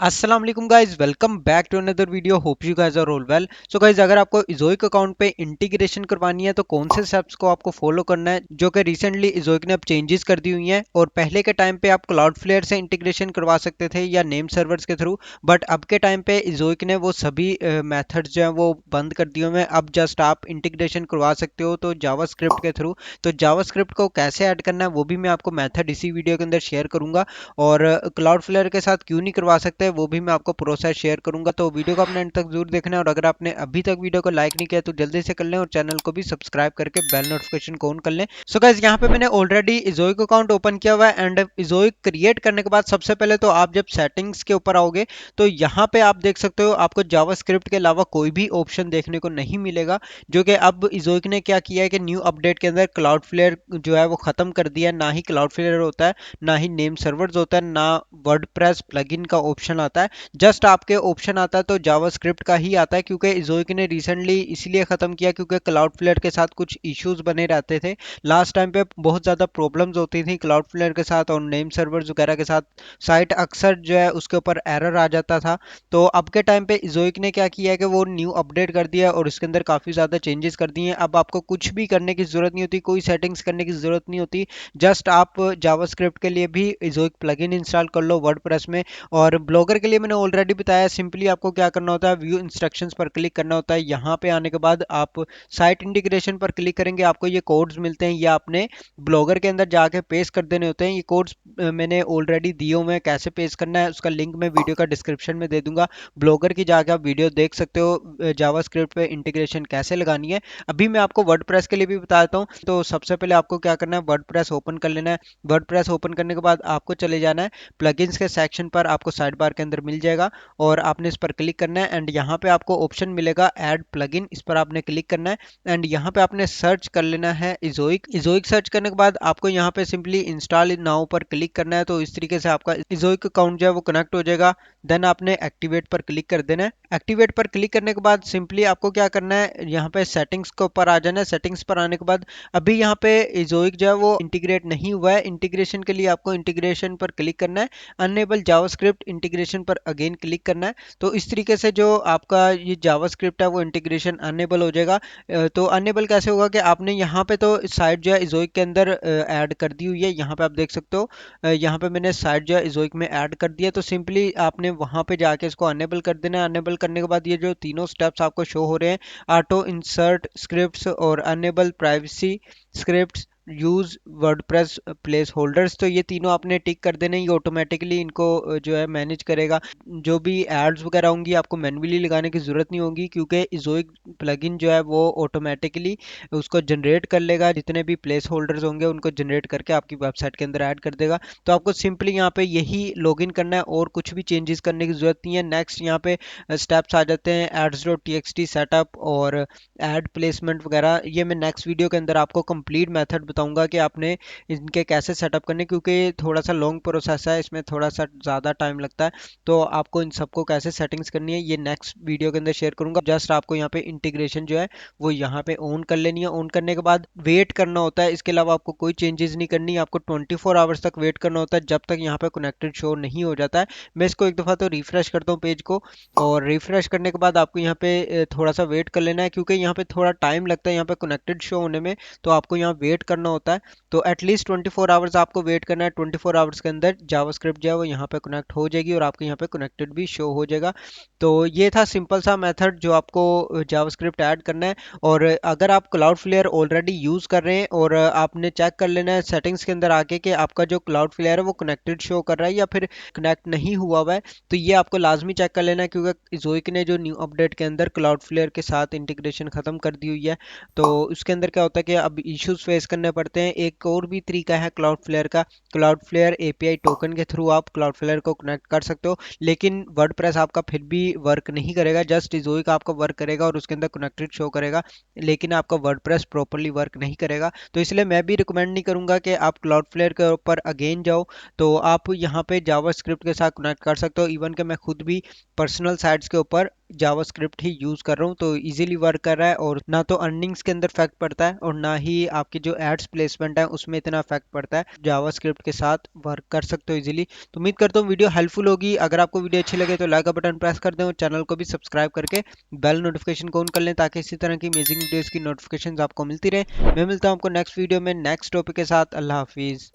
अस्सलाम वालेकुम guys, welcome back to another video. Hope you guys are all well. So guys, अगर आपको इजोइक account पे इंटीग्रेशन करवानी है तो कौन से स्टेप्स को आपको फॉलो करना है, जो कि रिसेंटली इजोइक ने अब चेंजेस कर दी हुई हैं। और पहले के टाइम पे आप क्लाउडफ्लेयर से इंटीग्रेशन करवा सकते थे या नेम सर्वर्स के थ्रू, बट अब के टाइम पे इजोइक ने वो सभी मेथड्स जो हैं वो बंद कर दिए हुए हैं। अब जस्ट आप इंटीग्रेशन करवा सकते हो तो जावास्क्रिप्ट के थ्रू। तो जावास्क्रिप्ट को कैसे ऐड करना है वो भी मैं आपको मेथड इसी वीडियो के अंदर शेयर करूंगा। और क्लाउडफ्लेयर के साथ क्यों नहीं करवा सकते वो भी मैं आपको प्रोसेस शेयर करूंगा। तो वीडियो को अपने एंड तक जरूर देखना है, और अगर आपने अभी तक वीडियो को लाइक नहीं किया तो जल्दी से कर लें और चैनल को भी सब्सक्राइब करके बेल नोटिफिकेशन को ऑन कर लें। सो गाइस, यहाँ पे मैंने ऑलरेडी इजोइक अकाउंट ओपन किया हुआ है। एंड इजोइक क्रिएट करने के बाद सबसे पहले तो आप जब सेटिंग्स के ऊपर आओगे तो यहाँ पे आप देख सकते हो आपको जावास्क्रिप्ट के अलावा कोई भी ऑप्शन देखने को नहीं मिलेगा। जो कि अब इजोइक ने क्या किया है कि न्यू अपडेट के अंदर क्लाउडफ्लेयर जो है वो खत्म कर दिया है। ना ही क्लाउडफ्लेयर होता है, ना ही नेम सर्वर्स होता है, ना वर्डप्रेस प्लगइन का ऑप्शन आता है। जस्ट आपके ऑप्शन आता है तो जावास्क्रिप्ट का ही आता है, क्योंकि इजोइक ने रिसेंटली इसलिए खत्म किया क्योंकि क्लाउडफ्लेयर के साथ कुछ इश्यूज बने रहते थे। लास्ट टाइम पे बहुत ज़्यादा प्रॉब्लम्स होती थी क्लाउडफ्लेयर के साथ और नेम सर्वर्स वगैरह के साथ। साइट अक्सर जो है उसके ऊपर एरर आ जाता था। तो अब के टाइम पे इजोइक ने क्या किया है कि वो न्यू अपडेट कर दिया और इसके अंदर काफ़ी ज़्यादा चेंजेस कर दिए हैं। अब आपको कुछ भी करने की ज़रूरत नहीं होती, कोई सेटिंग्स करने की ज़रूरत नहीं होती। जस्ट आप जावास्क्रिप्ट के लिए भी इजोइक प्लगइन इंस्टॉल कर लो वर्डप्रेस में। और ब्लॉगर के लिए मैंने ऑलरेडी बताया, सिंपली आपको क्या करना होता है, व्यू इंस्ट्रक्शंस पर क्लिक करना होता है। यहाँ पे आने के बाद आप साइट इंटीग्रेशन पर क्लिक करेंगे, आपको ये कोड्स मिलते हैं, ये आपने ब्लॉगर के अंदर जाके पेस्ट कर देने होते हैं। ये कोड्स मैंने ऑलरेडी दिए हुए हैं, कैसे पेस्ट करना है उसका लिंक मैं वीडियो का डिस्क्रिप्शन में दे दूंगा। ब्लॉगर की जाके आप वीडियो देख सकते हो जावास्क्रिप्ट पे इंटीग्रेशन कैसे लगानी है। अभी मैं आपको वर्डप्रेस के लिए भी बताता हूँ। तो सबसे पहले आपको क्या करना है, वर्डप्रेस ओपन कर लेना है। वर्डप्रेस ओपन करने के बाद आपको चले जाना है प्लगइन्स के सेक्शन पर, आपको साइड बार के अंदर मिल जाएगा और आपने इस पर क्लिक करना है। एंड यहाँ पे आपको ऑप्शन मिलेगा ऐड प्लगइन, इस पर आपने क्लिक करना है। एंड यहाँ पे आपने सर्च कर लेना है इजोइक। इजोइक सर्च करने के बाद आपको यहाँ पे सिंपली इंस्टॉल नाउ पर क्लिक करना है। तो इस तरीके से आपका इजोइक अकाउंट जो है वो कनेक्ट हो जाएगा। देन आपने एक्टिवेट पर क्लिक कर देना है। एक्टिवेट पर क्लिक करने के बाद सिंपली आपको क्या करना है, यहाँ पे सेटिंग्स के ऊपर आ जाना है। सेटिंग्स पर आने के बाद अभी यहाँ पे इजोइक जो है वो इंटीग्रेट नहीं हुआ है। इंटीग्रेशन के लिए आपको इंटीग्रेशन पर क्लिक करना है, अनेबल जावास्क्रिप्ट इंटीग्रेशन पर अगेन क्लिक करना है। तो इस तरीके से जो आपका ये जावास्क्रिप्ट है वो इंटीग्रेशन अनेबल हो जाएगा। तो अनेबल कैसे होगा कि आपने यहाँ पे तो साइट जो है इजोइक के अंदर ऐड कर दी हुई है। यहाँ पे आप देख सकते हो, यहाँ पे मैंने साइट जो है इजोइक में ऐड कर दिया। तो सिंपली आपने वहाँ पे जाके इसको अनेबल कर देना है। अनेबल करने के बाद ये जो तीनों स्टेप्स आपको शो हो रहे हैं, ऑटो इंसर्ट स्क्रिप्ट्स और enable privacy scripts, use WordPress placeholders, तो ये तीनों आपने टिक कर देने। ये ऑटोमेटिकली इनको जो है मैनेज करेगा। जो भी एड्स वगैरह होंगी आपको मैन्युअली लगाने की जरूरत नहीं होगी, क्योंकि इजोइक प्लगइन जो है वो ऑटोमेटिकली उसको जनरेट कर लेगा। जितने भी प्लेस होल्डर्स होंगे उनको जनरेट करके आपकी वेबसाइट के अंदर ऐड कर देगा। तो आपको सिंपली यहाँ पे यही लॉगिन करना है और कुछ भी चेंजेस करने की जरूरत नहीं है। नेक्स्ट यहाँ पे स्टेप्स आ जाते हैं, एड्स डॉट टीएक्सटी सेटअप और एड प्लेसमेंट वगैरह। ये मैं नेक्स्ट वीडियो के अंदर आपको कंप्लीट मेथड बताऊंगा कि आपने इनके कैसे सेटअप करने, क्योंकि थोड़ा सा लॉन्ग प्रोसेस है, इसमें थोड़ा सा ज़्यादा टाइम लगता है। तो आपको इन सबको कैसे सेटिंग्स करनी है ये नेक्स्ट वीडियो के अंदर शेयर करूंगा। जस्ट आपको यहाँ पे इंटीग्रेशन जो है वो यहाँ पे ऑन कर लेनी है। ऑन करने के बाद वेट करना होता है, इसके अलावा आपको कोई चेंजेस नहीं करनी। आपको 24 आवर्स तक वेट करना होता है, जब तक यहाँ पे कनेक्टेड शो नहीं हो जाता है। मैं इसको एक दफ़ा तो रिफ्रेश करता हूँ पेज को, और रिफ्रेश करने के बाद आपको यहाँ पे थोड़ा सा वेट कर लेना है, क्योंकि यहाँ पे थोड़ा टाइम लगता है यहाँ पे कनेक्टेड शो होने में। तो आपको यहाँ वेट करना होता है। तो एटलीस्ट 24 आवर्स आपको वेट करना है। 24 आवर्स के अंदर जावास्क्रिप्ट जो है वो यहाँ पे कनेक्ट हो जाएगी और आपके यहाँ पे कनेक्टेड भी शो हो जाएगा। तो ये था सिंपल सा मेथड जो आपको जावास्क्रिप्ट ऐड करना है। और अगर आप क्लाउडफ्लेयर ऑलरेडी यूज़ कर रहे हैं और आपने चेक कर लेना है सेटिंग्स के अंदर आके कि आपका जो क्लाउडफ्लेयर है वो कनेक्टेड शो कर रहा है या फिर कनेक्ट नहीं हुआ हुआ है, तो ये आपको लाजमी चेक कर लेना है, क्योंकि जोइक ने जो न्यू अपडेट के अंदर क्लाउडफ्लेयर के साथ इंटीग्रेशन खत्म कर दी हुई है। तो उसके अंदर क्या होता है कि अब इश्यूज फेस करने पड़ते हैं। एक और भी तरीका है क्लाउडफ्लेयर का, क्लाउडफ्लेयर एपीआई टोकन के थ्रू आप क्लाउडफ्लेयर को कनेक्ट कर सकते हो, लेकिन वर्डप्रेस आपका फिर भी वर्क नहीं करेगा। जस्ट जोइक आपका वर्क करेगा और उसके अंदर कनेक्टेड शो करेगा, लेकिन आपका वर्डप्रेस प्रॉपरली वर्क नहीं करेगा। तो इसलिए मैं भी रिकमेंड नहीं करूंगा कि आप क्लाउडफ्लेयर के ऊपर अगेन जाओ। तो आप यहाँ पे जावास्क्रिप्ट के साथ कनेक्ट कर सकते हो। इवन कि मैं खुद भी पर्सनल साइट्स के ऊपर जावास्क्रिप्ट ही यूज़ कर रहा हूँ, तो इजीली वर्क कर रहा है और ना तो अर्निंग्स के अंदर इफेक्ट पड़ता है और ना ही आपकी जो एड्स प्लेसमेंट है उसमें इतना इफेक्ट पड़ता है। जावास्क्रिप्ट के साथ वर्क कर सकते हो इजीली। तो उम्मीद करता हूँ वीडियो हेल्पफुल होगी। अगर आपको वीडियो अच्छी लगे तो लाइक का बटन प्रेस कर दें और चैनल को भी सब्सक्राइब करके बेल नोटिफिकेशन को ऑन कर लें, ताकि इसी तरह की अमेजिंग वीडियोस की नोटिफिकेशन आपको मिलती रहे। मैं मिलता हूँ आपको नेक्स्ट वीडियो में नेक्स्ट टॉपिक के साथ। अल्लाह हाफिज़।